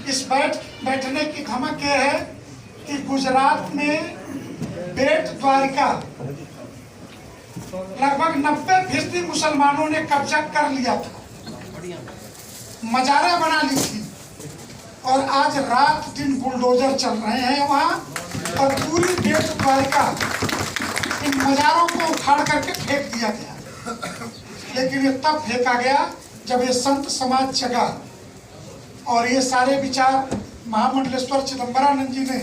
इस बैठने की धमक यह है कि गुजरात में बेट द्वारिका लगभग 90% मुसलमानों ने कब्जा कर लिया था, मजारा बना ली थी, और आज रात दिन बुलडोजर चल रहे हैं वहां, और पूरी बेट द्वारिका इन मजारों को उखाड़ करके फेंक दिया गया। लेकिन ये तब फेंका गया जब ये संत समाज जगा, और ये सारे विचार महामंडलेश्वर चिदंबरानंद जी ने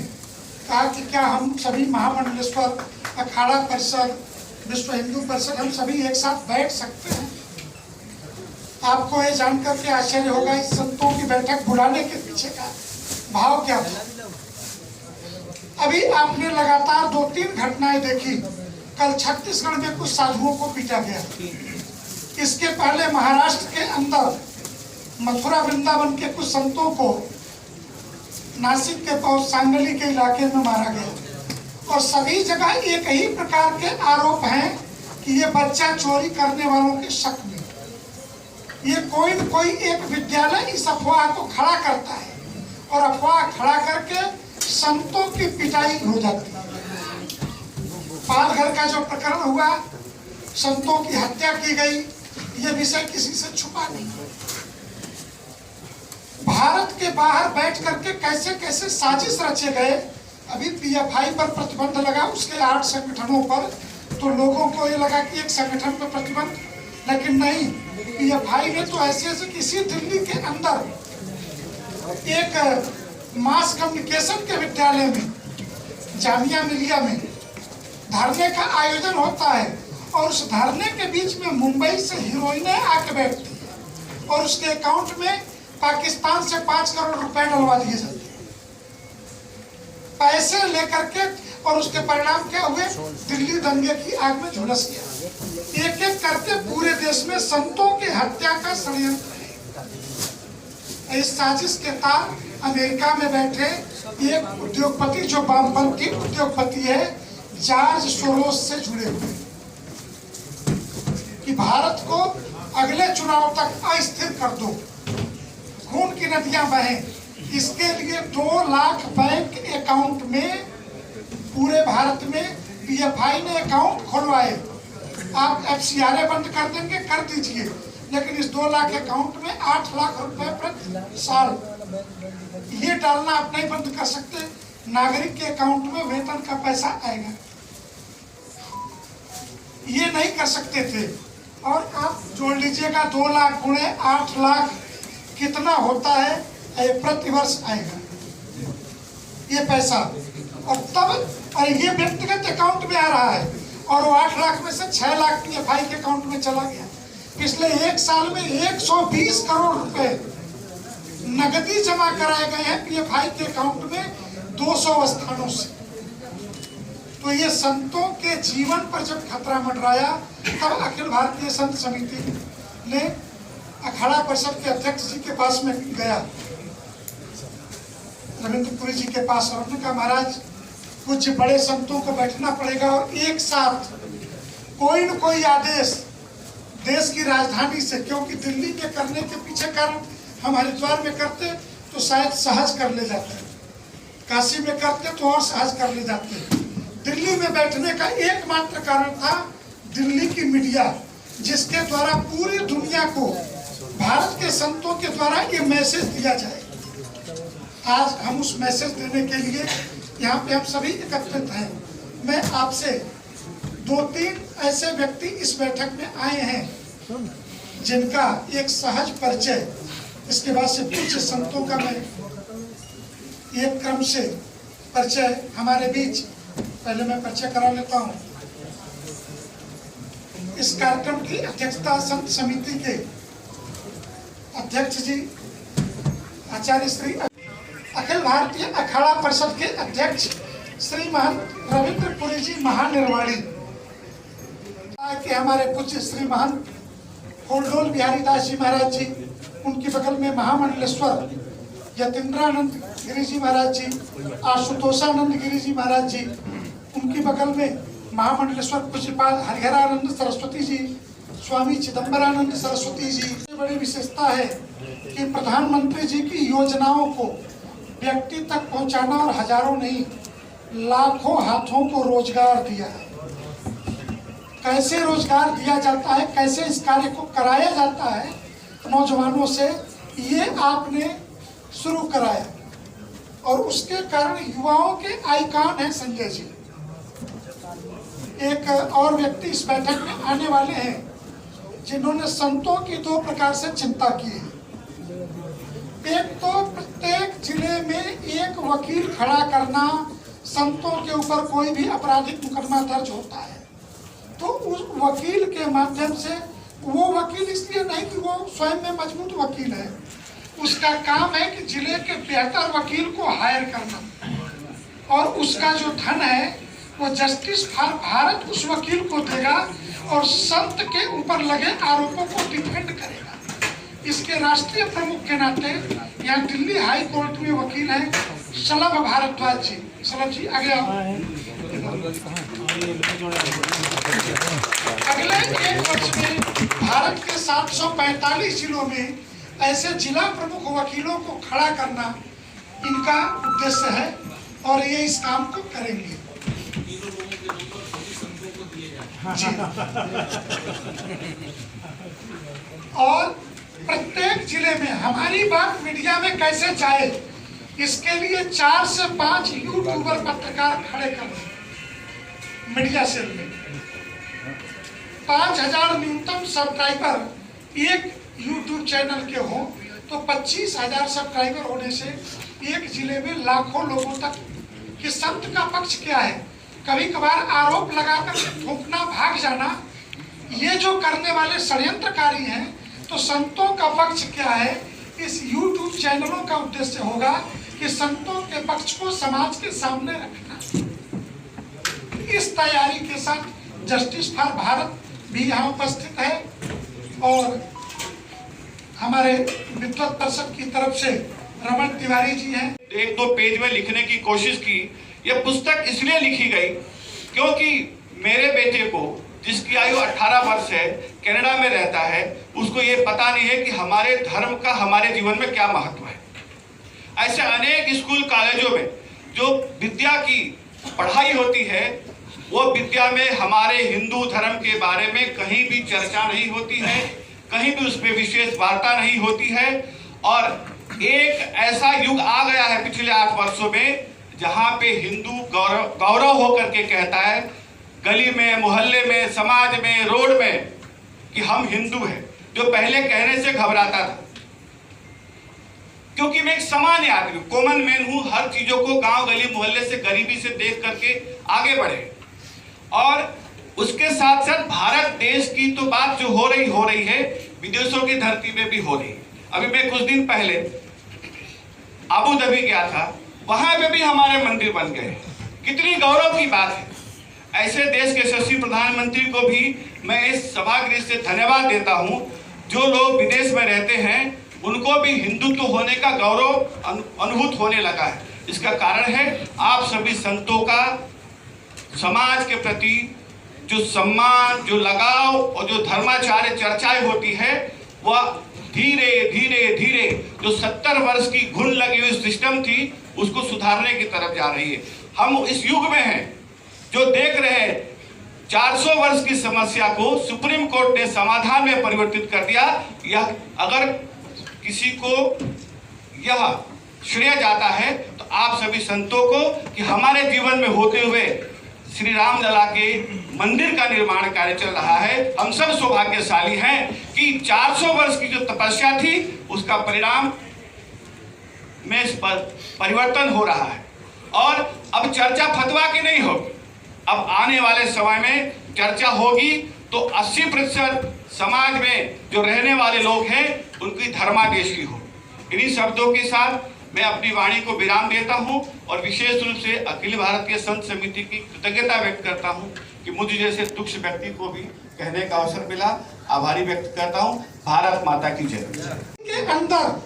कहा कि क्या हम सभी महामंडलेश्वर अखाड़ा परिषद, विश्व हिंदू परिषद, हम सभी एक साथ बैठ सकते हैं। आपको ये जानकर के आश्चर्य होगा इस संतों की बैठक बुलाने के पीछे का भाव क्या था। अभी आपने लगातार 2-3 घटनाएं देखी। कल छत्तीसगढ़ में कुछ साधुओं को पीटा गया, इसके पहले महाराष्ट्र के अंदर मथुरा वृंदावन के कुछ संतों को नासिक के पास सांगली के इलाके में मारा गया, और सभी जगह एक ही प्रकार के आरोप हैं कि ये बच्चा चोरी करने वालों के शक में ये कोई न कोई एक विद्यालय इस अफवाह को खड़ा करता है, और अफवाह खड़ा करके संतों की पिटाई हो जाती है। पालघर का जो प्रकरण हुआ, संतों की हत्या की गई, ये विषय किसी से छुपा नहीं। भारत के बाहर बैठ करके कैसे कैसे साजिश रचे गए। अभी पीएफआई पर प्रतिबंध लगा, उसके 8 संगठनों पर, तो लोगों को ये लगा कि एक संगठन पर प्रतिबंध, लेकिन नहीं, पीएफआई ने तो ऐसे ऐसे किसी दिल्ली के अंदर एक मास कम्युनिकेशन के विद्यालय में, जामिया मिलिया में धरने का आयोजन होता है, और उस धरने के बीच में मुंबई से हीरोइनें आके बैठती है, और उसके अकाउंट में पाकिस्तान से 5 करोड़ रुपए डलवा दिए जाते हैं, पैसे लेकर के, और उसके परिणाम क्या हुए, दिल्ली दंगे की आग में झुलस गया। एक एक करके पूरे देश में संतों की हत्या का षड्यंत्र है। इस साजिश के तार अमेरिका में बैठे एक उद्योगपति, जो वामपंथी उद्योगपति है, जॉर्ज सोरोस से जुड़े हुए, कि भारत को अगले चुनाव तक अस्थिर कर दो, खून की नदियां बहें। इसके लिए 2 लाख बैंक अकाउंट में पूरे भारत में पीएफआई ने अकाउंट खुलवाए। आप एफसीआरए बंद कर देंगे, कर दीजिए, लेकिन इस 2 लाख अकाउंट में 8 लाख रुपए प्रति साल ये डालना आप नहीं बंद कर सकते। नागरिक के अकाउंट में वेतन का पैसा आएगा, ये नहीं कर सकते थे। और आप जोड़ लीजिएगा 2 लाख गुणे 8 लाख कितना होता है, प्रति वर्ष आएगा ये पैसा। और तब ये व्यक्तिगत अकाउंट में आ रहा है, और वो 8 लाख में से 6 लाख पीएफआई के अकाउंट में चला गया। पिछले 1 साल में 120 करोड़ रुपए नगदी जमा कराए गए हैं पीएफआई के अकाउंट में 200 स्थानों से। तो ये संतों के जीवन पर जब खतरा मंडराया, तब अखिल भारतीय संत समिति ने अखाड़ा परिषद के अध्यक्ष जी के पास में गया, रविंद्रपुरी जी के पास, और उन्होंने कहा महाराज कुछ बड़े संतों को बैठना पड़ेगा, और एक साथ कोई न कोई आदेश देश की राजधानी से, क्योंकि दिल्ली के करने के पीछे कारण हम हरिद्वार में करते तो शायद सहज कर ले जाते, काशी में करते तो और सहज कर ले जाते। दिल्ली में बैठने का एकमात्र कारण था दिल्ली की मीडिया, जिसके द्वारा पूरी दुनिया को भारत के संतों के द्वारा ये मैसेज दिया जाए। आज हम उस मैसेज देने के लिए यहाँ पे हम सभी एकत्रित हैं। मैं आपसे 2-3 ऐसे व्यक्ति इस बैठक में आए हैं जिनका एक सहज परिचय, इसके बाद से कुछ संतों का मैं एक क्रम से परिचय हमारे बीच, पहले मैं परिचय करा लेता हूँ। इस कार्यक्रम की अध्यक्षता संत समिति के अध्यक्ष जी आचार्य श्री अखिल भारतीय अखाड़ा परिषद के अध्यक्ष श्री महंत रविंद्रपुरी जी महानिर्वाणी के हमारे पूज्य श्री महंत फूलडोल बिहारी दास जी महाराज जी, उनकी बगल में महामंडलेश्वर यतीन्द्रानंद गिरी जी महाराज जी, आशुतोषानंद गिरी जी महाराज जी, उनकी बगल में महामंडलेश्वर पूज्यपाद हरिहरानंद सरस्वती जी, स्वामी चिदंबरानंद सरस्वती जी की बड़ी विशेषता है कि प्रधानमंत्री जी की योजनाओं को व्यक्ति तक पहुंचाना और हजारों नहीं लाखों हाथों को रोजगार दिया है। कैसे रोजगार दिया जाता है, कैसे इस कार्य को कराया जाता है नौजवानों से, ये आपने शुरू कराया और उसके कारण युवाओं के आइकॉन हैं संजय जी। एक और व्यक्ति इस बैठक में आने वाले हैं जिन्होंने संतों की दो प्रकार से चिंता की है। एक तो प्रत्येक जिले में एक वकील खड़ा करना, संतों के ऊपर कोई भी आपराधिक मुकदमा दर्ज होता है तो उस वकील के माध्यम से, वो वकील इसलिए नहीं कि वो स्वयं में मजबूत वकील है, उसका काम है कि जिले के बेहतर वकील को हायर करना और उसका जो धन है वो जस्टिस फॉर भारत उस वकील को देगा और संत के ऊपर लगे आरोपों को डिफेंड करेगा। इसके राष्ट्रीय प्रमुख के नाते यहाँ दिल्ली हाई कोर्ट में वकील है शलभ भारद्वाज जी। शलभ जी आगे आओ। अगले एक वर्ष में भारत के 745 जिलों में ऐसे जिला प्रमुख वकीलों को खड़ा करना इनका उद्देश्य है और ये इस काम को करेंगे। जी। और प्रत्येक जिले में हमारी बात मीडिया में कैसे जाए, इसके लिए 4 से 5 यूट्यूबर पत्रकार खड़े कर मीडिया सेल में 5000 न्यूनतम सब्सक्राइबर एक यूट्यूब चैनल के हो तो 25,000 सब्सक्राइबर होने से एक जिले में लाखों लोगों तक कि संत का पक्ष क्या है। कभी कभार आरोप लगाकर थूकना, भाग जाना, ये जो करने वाले षड्यंत्रकारी हैं, तो संतों का पक्ष क्या है, इस YouTube चैनलों का उद्देश्य होगा कि संतों के पक्ष को समाज के सामने रखना। इस तैयारी के साथ जस्टिस फॉर भारत भी यहाँ उपस्थित है और हमारे विद्वत परिषद की तरफ से रमन तिवारी जी हैं। 1-2 पेज में लिखने की कोशिश की। यह पुस्तक इसलिए लिखी गई क्योंकि मेरे बेटे को, जिसकी आयु 18 वर्ष है, कनाडा में रहता है, उसको ये पता नहीं है कि हमारे धर्म का हमारे जीवन में क्या महत्व है। ऐसे अनेक स्कूल कॉलेजों में जो विद्या की पढ़ाई होती है, वो विद्या में हमारे हिंदू धर्म के बारे में कहीं भी चर्चा नहीं होती है, कहीं भी उस पर विशेष वार्ता नहीं होती है। और एक ऐसा युग आ गया है पिछले 8 वर्षों में जहाँ पे हिंदू गौरव होकर के कहता है गली में, मोहल्ले में, समाज में, रोड में कि हम हिंदू हैं, जो पहले कहने से घबराता था। क्योंकि मैं एक सामान्य आदमी, कॉमन मैन हूँ, हर चीजों को गांव गली मोहल्ले से, गरीबी से देख करके आगे बढ़े। और उसके साथ साथ भारत देश की तो बात जो हो रही है, विदेशों की धरती में भी हो रही है। अभी मैं कुछ दिन पहले अबू धाबी गया था, वहां पे भी हमारे मंदिर बन गए। कितनी गौरव की बात है। ऐसे देश के यशस्वी प्रधानमंत्री को भी मैं इस सभागृह से धन्यवाद देता हूं। जो लोग विदेश में रहते हैं उनको भी हिंदुत्व होने का गौरव अनुभूत होने लगा है। इसका कारण है आप सभी संतों का समाज के प्रति जो सम्मान, जो लगाव और जो धर्माचार्य चर्चाएं होती है, वह धीरे धीरे धीरे जो 70 वर्ष की घुन लगी हुई सिस्टम थी उसको सुधारने की तरफ जा रही है। हम इस युग में हैं जो देख रहे हैं 400 वर्ष की समस्या को सुप्रीम कोर्ट ने समाधान में परिवर्तित कर दिया। यह अगर किसी को यह श्रेय जाता है तो आप सभी संतों को कि हमारे जीवन में होते हुए श्री रामलला के मंदिर का निर्माण कार्य चल रहा है। हम सब सौभाग्यशाली हैं कि 400 वर्ष की जो तपस्या थी उसका परिणाम में इस पर परिवर्तन हो रहा है। और अब चर्चा फतवा की नहीं होगी, अब आने वाले समय में चर्चा होगी तो 80% समाज में जो रहने वाले लोग हैं उनकी धर्मादेश की हो। इन्हीं शब्दों के साथ मैं अपनी वाणी को विराम देता हूं और विशेष रूप से अखिल भारतीय संत समिति की कृतज्ञता व्यक्त करता हूं कि मुझे जैसे तुच्छ व्यक्ति को भी कहने का अवसर मिला। आभारी व्यक्त करता हूं। भारत माता की जय। के अंदर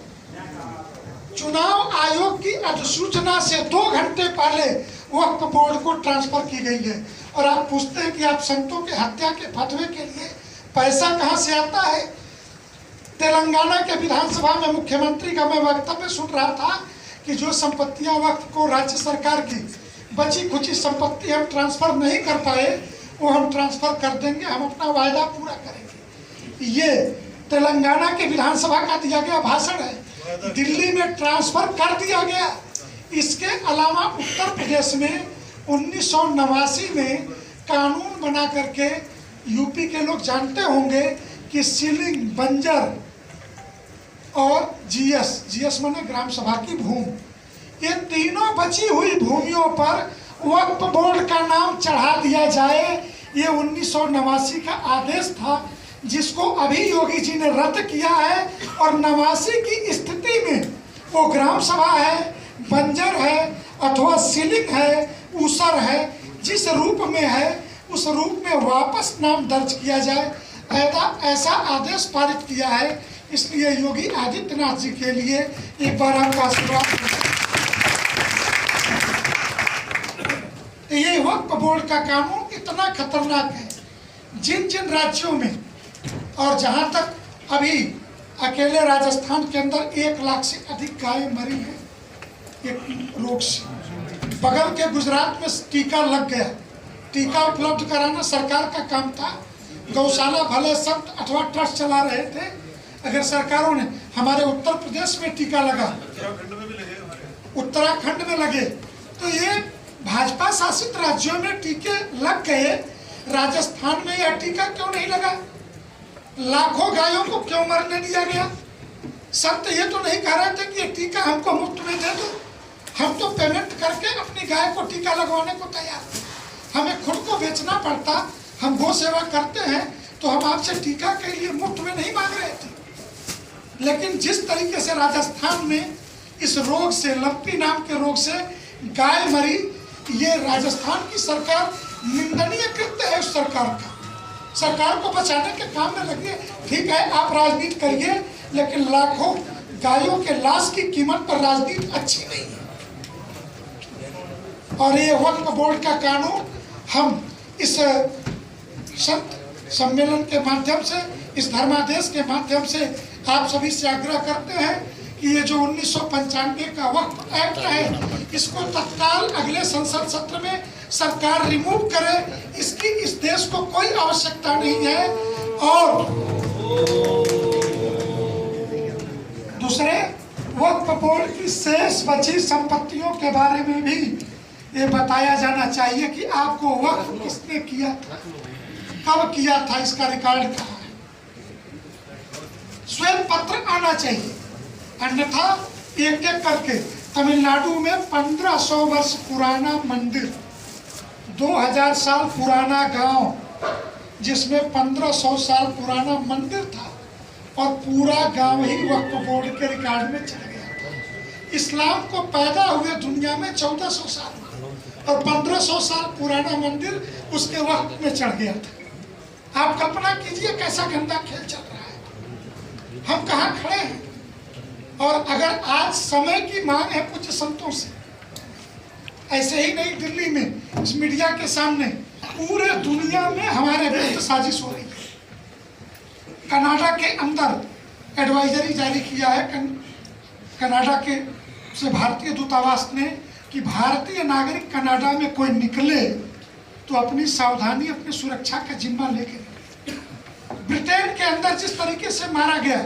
चुनाव आयोग की अधिसूचना से 2 घंटे पहले वक्फ बोर्ड को ट्रांसफर की गई है और आप पूछते हैं कि आप संतों के हत्या के फतवे के लिए पैसा कहाँ से आता है? तेलंगाना के विधानसभा में मुख्यमंत्री का मैं वक्तव्य सुन रहा था कि जो संपत्तियां वक्त को राज्य सरकार की बची खुची संपत्ति हम ट्रांसफर नहीं कर पाए, वो हम ट्रांसफर कर देंगे, हम अपना वायदा पूरा करेंगे। ये तेलंगाना के विधानसभा का दिया गया भाषण है। दिल्ली में ट्रांसफर कर दिया गया। इसके अलावा उत्तर प्रदेश में 1989 में कानून बना करके, यूपी के लोग जानते होंगे कि सीलिंग, बंजर और जीएस माने ग्राम सभा की भूमि, ये तीनों बची हुई भूमियों पर वक्फ बोर्ड का नाम चढ़ा दिया जाए। ये 1989 का आदेश था, जिसको अभी योगी जी ने रद्द किया है। और 89 की स्थिति में वो ग्राम सभा है, बंजर है अथवा सीलिंग है, ऊसर है, जिस रूप में है उस रूप में वापस नाम दर्ज किया जाए, ऐसा आदेश पारित किया है। इसलिए योगी आदित्यनाथ जी के लिए एक बार आपका आशीर्वाद। ये वक्फ बोर्ड का कानून इतना खतरनाक है, जिन जिन राज्यों में, और जहां तक अभी अकेले राजस्थान के अंदर 1 लाख से अधिक गायें मरी हैं एक रोग से। बगल के गुजरात में टीका लग गया। टीका उपलब्ध कराना सरकार का काम था। गौशाला भले संत अथवा ट्रस्ट चला रहे थे, अगर सरकारों ने, हमारे उत्तर प्रदेश में टीका लगा, उत्तराखंड में लगे, तो ये भाजपा शासित राज्यों में टीके लग गए, राजस्थान में यह टीका क्यों नहीं लगा? लाखों गायों को क्यों मरने दिया गया? संत ये तो नहीं कह रहे थे कि ये टीका हमको मुफ्त में दे दो, हम तो पेमेंट करके अपनी गाय को टीका लगवाने को तैयार, हमें खुद को बेचना पड़ता, हम गौ सेवा करते हैं, तो हम आपसे टीका के लिए मुफ्त में नहीं मांग रहे थे। लेकिन जिस तरीके से राजस्थान में इस रोग से, लंपी नाम के रोग से गाय मरी, ये राजस्थान की सरकार, निंदनीय कृत्य है उस सरकार का। सरकार को बचाने के काम में लगे, ठीक है आप राजनीति करिए, लेकिन लाखों गायों के लाश की कीमत पर राजनीति अच्छी नहीं है। और ये वक्फ बोर्ड का कानून हम इस संत सम्मेलन के माध्यम से, इस धर्मादेश के माध्यम से आप सभी से आग्रह करते हैं कि ये जो 1995 का वक्फ एक्ट है, इसको तत्काल अगले संसद सत्र में सरकार रिमूव करे। इसकी इस देश को कोई आवश्यकता नहीं है। और दूसरे, वक्फ बोर्ड की शेष बची संपत्तियों के बारे में भी ये बताया जाना चाहिए कि आपको वक्फ किसने किया था, कब किया था, इसका रिकॉर्ड कहाँ है। श्वेत पत्र आना चाहिए, अन्यथा एक एक करके तमिलनाडु में 1500 वर्ष पुराना मंदिर, 2000 साल पुराना गांव, जिसमें 1500 साल पुराना मंदिर था, और पूरा गांव ही वक्फ बोर्ड के रिकॉर्ड में चला गया था। इस्लाम को पैदा हुए दुनिया में 1400 साल, और 1500 साल पुराना मंदिर उसके वक्त में चढ़ गया था। आप कल्पना कीजिए कैसा गंदा खेल चल रहा है, हम कहाँ खड़े हैं। और अगर आज समय की मांग है कुछ संतों से, ऐसे ही नहीं दिल्ली में इस मीडिया के सामने, पूरे दुनिया में हमारे विरुद्ध साजिश हो रही है। कनाडा के अंदर एडवाइजरी जारी किया है कनाडा के से भारतीय दूतावास ने कि भारतीय नागरिक कनाडा में कोई निकले तो अपनी सावधानी, अपनी सुरक्षा का जिम्मा लेके। ब्रिटेन के अंदर जिस तरीके से मारा गया,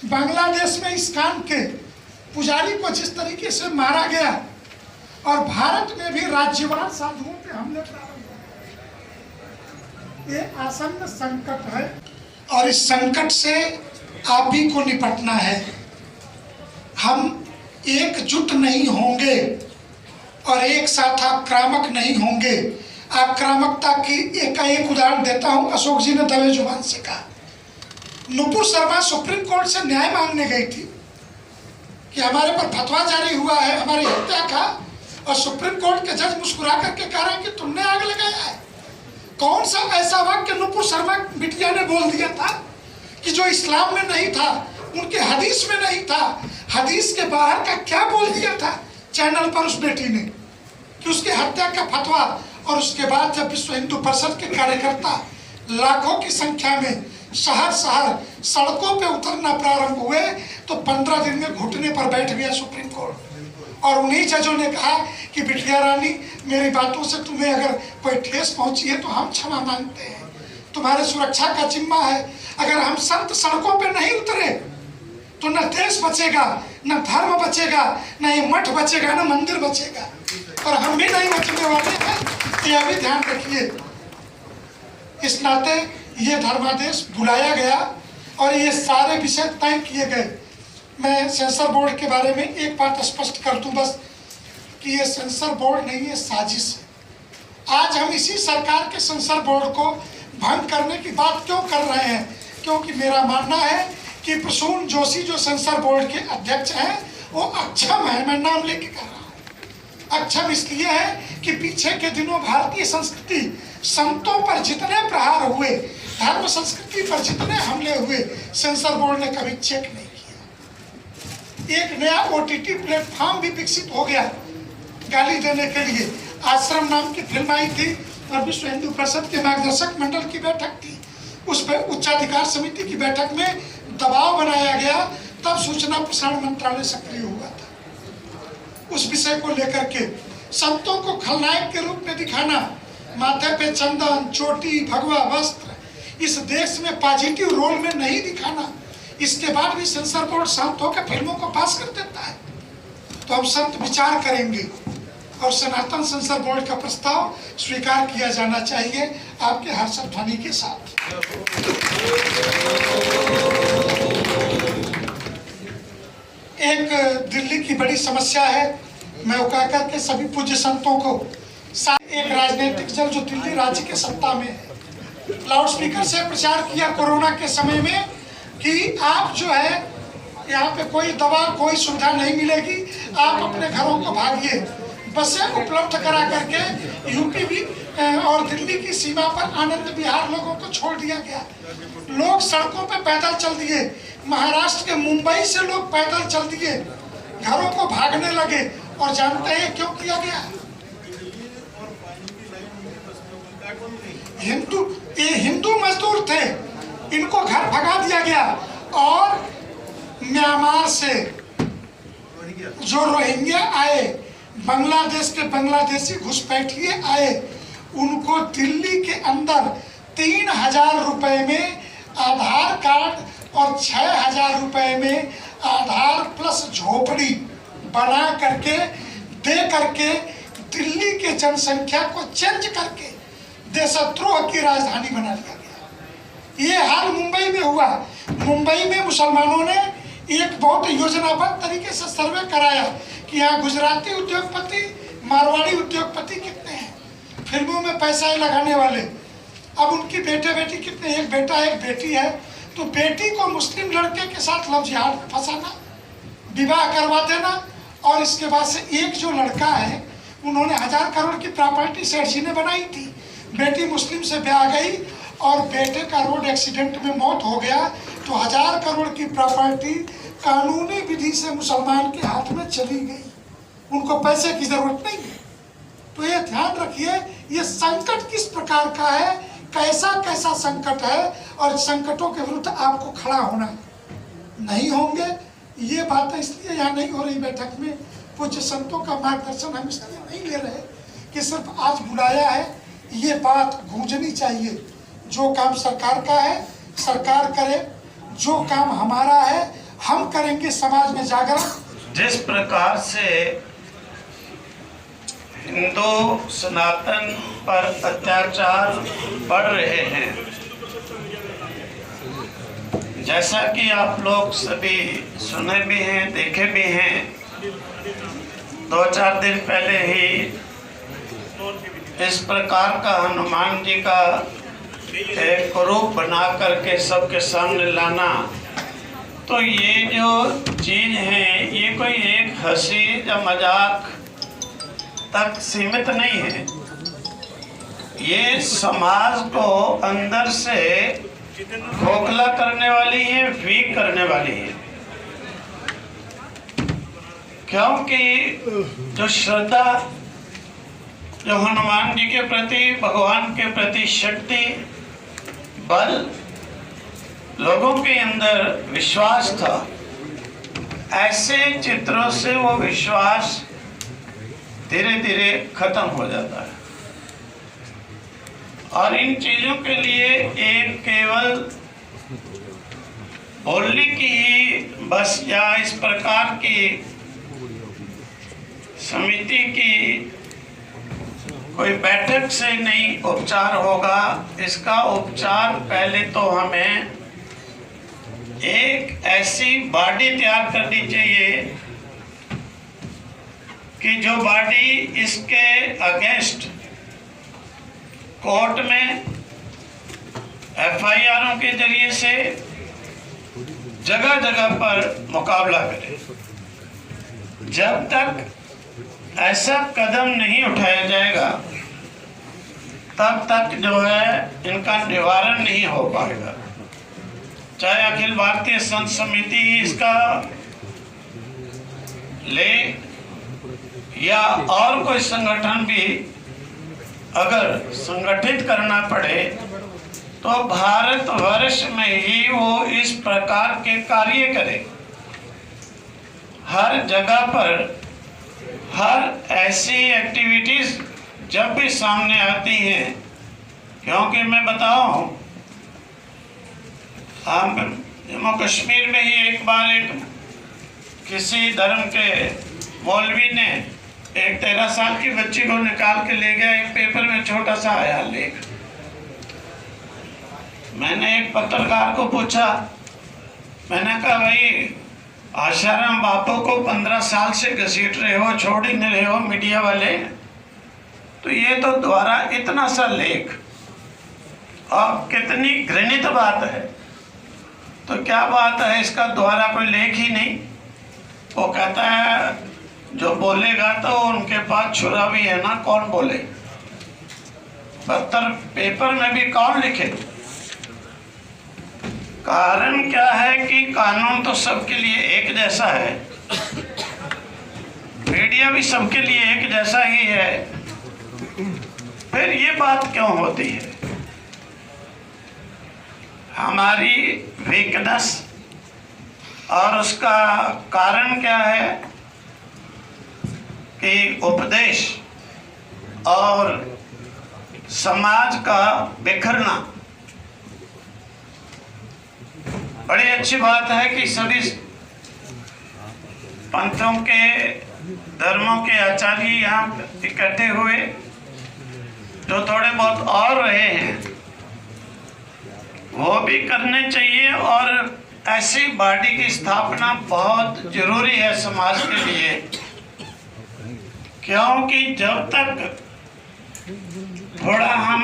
बांग्लादेश में इस्कान के पुजारी को जिस तरीके से मारा गया, और भारत में भी राज्यवाद साधुओं पे हमले प्रारंभ हुए, ये आसन्न संकट है। और इस संकट से आप ही को निपटना है। हम एकजुट नहीं होंगे और एक साथ आक्रामक नहीं होंगे। आक्रामकता की एक उदाहरण देता हूं, अशोक जी ने दबे जुबान से कहा। नुपुर शर्मा सुप्रीम कोर्ट से न्याय मांगने गई थी कि हमारे पर फतवा जारी हुआ है हमारी हत्या का, और सुप्रीम कोर्ट के जज मुस्कुरा करके कह रहे हैं कि तुमने आग लगाया है। कौन सा ऐसा वाक्य नुपुर शर्मा बिटिया ने बोल दिया था कि जो इस्लाम में नहीं था, उनके हदीस में नहीं था, हदीस के बाहर का क्या बोल दिया था चैनल पर उस बेटी ने, कि उसकी हत्या का फतवा। और उसके बाद जब विश्व हिंदू परिषद के कार्यकर्ता लाखों की संख्या में शहर शहर सड़कों पे उतरना प्रारंभ हुए तो 15 दिन में घुटने पर बैठ गया सुप्रीम कोर्ट। और उन्हीं जजों ने कहा कि बिटिया रानी, मेरी बातों से तुम्हें अगर कोई ठेस पहुंची है तो हम क्षमा मांगते हैं, तुम्हारे सुरक्षा का जिम्मा है। अगर हम संत सड़कों पे नहीं उतरे तो न देश बचेगा, न धर्म बचेगा, न ये मठ बचेगा, न मंदिर बचेगा। और हम भी नहीं बचने वाले हैं, यह भी ध्यान रखिए। इस नाते ये धर्मादेश बुलाया गया और ये सारे विषय तय किए गए। मैं सेंसर बोर्ड के बारे में एक बात स्पष्ट कर दूं बस, कि ये सेंसर बोर्ड नहीं, ये साजिश है। आज हम इसी सरकार के सेंसर बोर्ड को भंग करने की बात क्यों कर रहे हैं? क्योंकि मेरा मानना है कि प्रसून जोशी जो सेंसर बोर्ड के अध्यक्ष हैं वो अक्षम है। मैं नाम लेके कह रहा हूँ, अक्षम इसलिए है कि पीछे के दिनों भारतीय संस्कृति, संतों पर जितने प्रहार हुए, धर्म संस्कृति पर जितने हमले हुए, सेंसर बोर्ड ने कभी चेक नहीं किया। एक नया OTT प्लेटफॉर्म भी विकसित हो गया गाली देने के लिए। आश्रम नाम की फिल्म आई थी और विश्व हिंदू परिषद के मार्गदर्शक मंडल की बैठक थी, उस पर उच्चाधिकार समिति की बैठक में दबाव बनाया गया, तब सूचना प्रसारण मंत्रालय सक्रिय हुआ था। उस विषय को लेकर के संतों को खलनायक के रूप में दिखाना, माथे पे चंदन, चोटी, भगवा वस्त्र, इस देश में पॉजिटिव रोल में नहीं दिखाना, इसके बाद भी सेंसर बोर्ड शांत होकर फिल्मों को पास कर देता है। तो हम संत विचार करेंगे और सनातन सेंसर बोर्ड का प्रस्ताव स्वीकार किया जाना चाहिए आपके हर्षध्वनि ध्वनि के साथ। एक दिल्ली की बड़ी समस्या है, मैं वो कह करके सभी पूज्य संतों को, एक राजनीतिक दल जो दिल्ली राज्य के सत्ता में है, लाउड स्पीकर से प्रचार किया कोरोना के समय में कि आप जो है यहाँ पे कोई दवा, कोई सुविधा नहीं मिलेगी, आप अपने घरों को भागिए। बसें उपलब्ध करा करके यूपी भी और दिल्ली की सीमा पर आनंद विहार लोगों को छोड़ दिया गया। लोग सड़कों पे पैदल चल दिए, महाराष्ट्र के मुंबई से लोग पैदल चल दिए, घरों को भागने लगे। और जानते हैं क्यों किया गया? हिंदू मजदूर थे, इनको घर भगा दिया गया। और म्यांमार से जो रोहिंग्या आए, बांग्लादेश के बांग्लादेशी घुसपैठिए आए, उनको दिल्ली के अंदर 3000 रुपए में आधार कार्ड और 6000 रुपए में आधार प्लस झोपड़ी बना करके दे करके दिल्ली के जनसंख्या को चेंज करके देशद्रोह की राजधानी बना लिया गया। ये हाल मुंबई में हुआ। मुंबई में मुसलमानों ने एक बहुत योजनाबद्ध तरीके से सर्वे कराया कि यहाँ गुजराती उद्योगपति, मारवाड़ी उद्योगपति कितने हैं, फिल्मों में पैसा लगाने वाले। अब उनकी बेटे बेटी कितने, एक बेटा एक बेटी है, तो बेटी को मुस्लिम लड़के के साथ लव जिहाद में फंसाना, विवाह करवा देना। और इसके बाद से एक जो लड़का है, उन्होंने 1000 करोड़ की प्रॉपर्टी सेठ जी ने बनाई थी, बेटी मुस्लिम से ब्याह गई और बेटे का रोड एक्सीडेंट में मौत हो गया, तो 1000 करोड़ की प्रॉपर्टी कानूनी विधि से मुसलमान के हाथ में चली गई, उनको पैसे की जरूरत नहीं है। तो ये ध्यान रखिए, ये संकट किस प्रकार का है, कैसा कैसा संकट है, और संकटों के विरुद्ध आपको खड़ा होना नहीं होंगे। ये बात इसलिए यहाँ नहीं हो रही बैठक में, पूज्य संतों का मार्गदर्शन हम इसलिए नहीं ले रहे कि सिर्फ आज बुलाया है, ये बात गूंजनी चाहिए। जो काम सरकार का है सरकार करे, जो काम हमारा है हम करेंगे। समाज में जागरण, जिस प्रकार से हिंदू सनातन पर अत्याचार बढ़ रहे हैं, जैसा कि आप लोग सभी सुने भी हैं, देखे भी हैं, 2-4 दिन पहले ही इस प्रकार का हनुमान जी का एक रूप बना करके सबके सामने लाना, तो ये जो चीज़ है ये कोई एक हंसी या मजाक तक सीमित नहीं है। ये समाज को अंदर से खोखला करने वाली है, वीक करने वाली है। क्योंकि जो श्रद्धा, जो हनुमान जी के प्रति, भगवान के प्रति शक्ति, बल, लोगों के अंदर विश्वास था, ऐसे चित्रों से वो विश्वास धीरे धीरे खत्म हो जाता है। और इन चीजों के लिए एक केवल बोलने की ही बस या इस प्रकार की समिति की कोई बैठक से नहीं उपचार होगा। इसका उपचार पहले तो हमें एक ऐसी बॉडी तैयार करनी चाहिए कि जो बॉडी इसके अगेंस्ट कोर्ट में एफआईआरों के जरिए से जगह जगह पर मुकाबला करे। जब तक ऐसा कदम नहीं उठाया जाएगा तब तक जो है इनका निवारण नहीं हो पाएगा। चाहे अखिल भारतीय संत समिति इसका ले या और कोई संगठन भी अगर संगठित करना पड़े तो भारतवर्ष में ही वो इस प्रकार के कार्य करे। हर जगह पर हर ऐसी एक्टिविटीज जब भी सामने आती हैं, क्योंकि मैं बताऊं, हम जम्मू कश्मीर में ही एक बार एक किसी धर्म के मौलवी ने एक 13 साल की बच्ची को निकाल के ले गया। एक पेपर में छोटा सा आया लेख। मैंने एक पत्रकार को पूछा, मैंने कहा भाई आशाराम बापू को 15 साल से घसीट रहे हो, छोड़ ही नहीं रहे हो मीडिया वाले, तो ये तो द्वारा इतना सा लेख और कितनी घृणित बात है। तो क्या बात है, इसका द्वारा कोई लेख ही नहीं। वो कहता है जो बोलेगा तो उनके पास छुरा भी है ना, कौन बोले। पत्थर पेपर में भी कौन लिखे। कारण क्या है कि कानून तो सबके लिए एक जैसा है, मीडिया भी सबके लिए एक जैसा ही है, फिर ये बात क्यों होती है। हमारी वीकनेस और उसका कारण क्या है कि उपदेश और समाज का बिखरना। बड़ी अच्छी बात है कि सभी पंथों के धर्मों के आचार्य यहाँ इकट्ठे हुए, जो थोड़े बहुत और रहे हैं वो भी करने चाहिए। और ऐसी बॉडी की स्थापना बहुत जरूरी है समाज के लिए, क्योंकि जब तक थोड़ा हम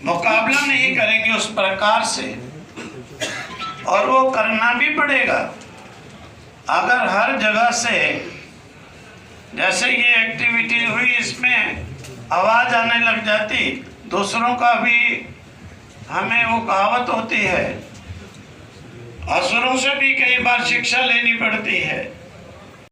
मुकाबला नहीं करेंगे उस प्रकार से, और वो करना भी पड़ेगा। अगर हर जगह से जैसे ये एक्टिविटी हुई इसमें आवाज आने लग जाती, दूसरों का भी, हमें वो कहावत होती है, असुरों से भी कई बार शिक्षा लेनी पड़ती है।